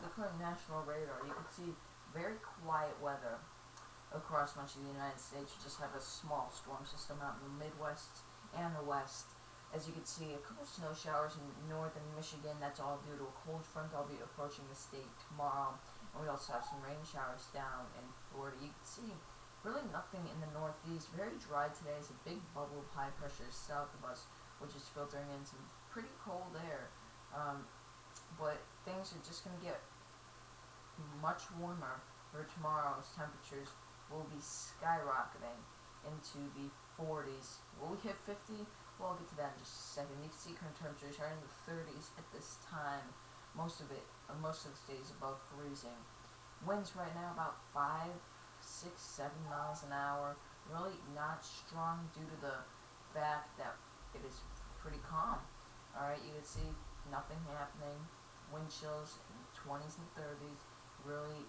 the current national radar, you can see very quiet weather across much of the United States. You just have a small storm system out in the Midwest and the West. As you can see, a couple snow showers in northern Michigan. That's all due to a cold front that'll be approaching the state tomorrow. And we also have some rain showers down in Florida. You can see really nothing in the Northeast. Very dry today. There's a big bubble of high pressure south of us, which is filtering in some pretty cold air. But things are just going to get much warmer for tomorrow's temperatures will be skyrocketing into the 40s. Will we hit 50? Well, I'll get to that in just a second. You can see current temperatures are in the 30s at this time. Most of the days above freezing. Winds right now about 5, 6, 7 miles an hour. Really not strong due to the fact that it is pretty calm. Alright, you can see nothing happening. Wind chills in the 20s and 30s. Really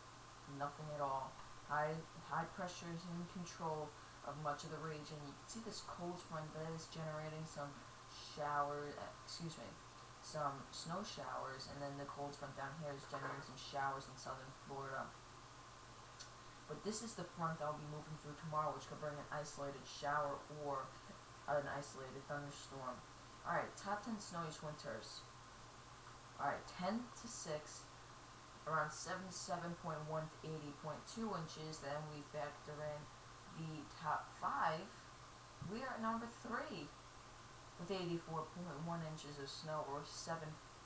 nothing at all. High pressure is in control of much of the region. You can see this cold front that is generating some some snow showers, and then the cold front down here is generating some showers in southern Florida. But this is the front that will be moving through tomorrow, which could bring an isolated shower or an isolated thunderstorm. Alright, top 10 snowiest winters. Alright, 10 to 6. Around 77.1 to 80.2 inches. Then we factor in the top 5. We are at number 3 with 84.1 inches of snow, or 7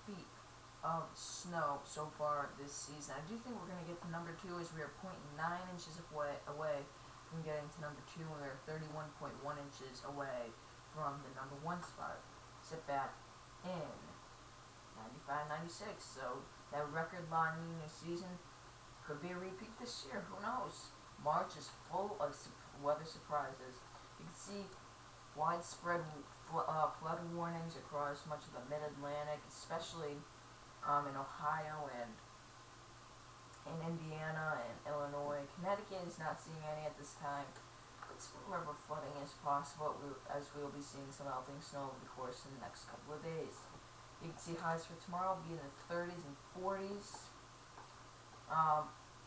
feet of snow so far this season. I do think we're going to get to number 2, as we are 0.9 inches away from getting to number 2, and we are 31.1 inches away from the number 1 spot. Sit back in 95-96, so that record La Nina season could be a repeat this year. Who knows? March is full of weather surprises. You can see widespread flood warnings across much of the mid-Atlantic, especially in Ohio and in Indiana and Illinois. Connecticut is not seeing any at this time. But some river flooding is possible, as we will be seeing some melting snow over the course of the next couple of days. You can see highs for tomorrow will be in the 30s and 40s.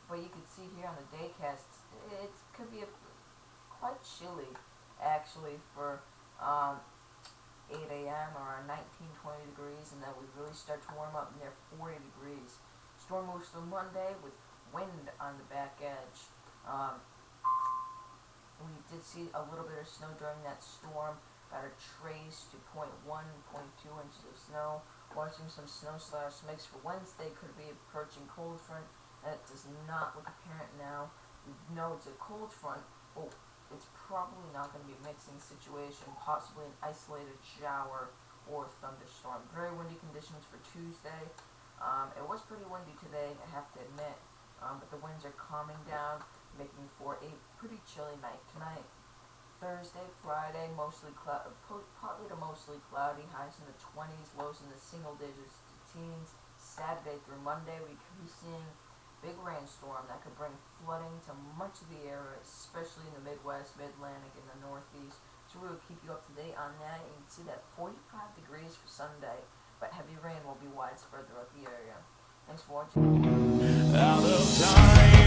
But you can see here on the daycast, it could be quite chilly, actually, for 8 a.m. around 19-20 degrees, and then we really start to warm up near 40 degrees. Storm moves through Monday with wind on the back edge. We did see a little bit of snow during that storm. Got a trace to 0.1, 0.2 inches of snow. Watching some snow slash mix for Wednesday. Could be approaching cold front. That does not look apparent now. We know it's a cold front. Oh, it's probably not going to be a mixing situation. Possibly an isolated shower or thunderstorm. Very windy conditions for Tuesday. It was pretty windy today, I have to admit. But the winds are calming down, making for a pretty chilly night tonight. Thursday, Friday, mostly partly to mostly cloudy, highs in the 20s, lows in the single digits to teens. Saturday through Monday, we could be seeing big rainstorm that could bring flooding to much of the area, especially in the Midwest, Mid-Atlantic, and the Northeast. So we will keep you up to date on that. You can see that 45 degrees for Sunday, but heavy rain will be widespread throughout the area. Thanks for watching. Out of time.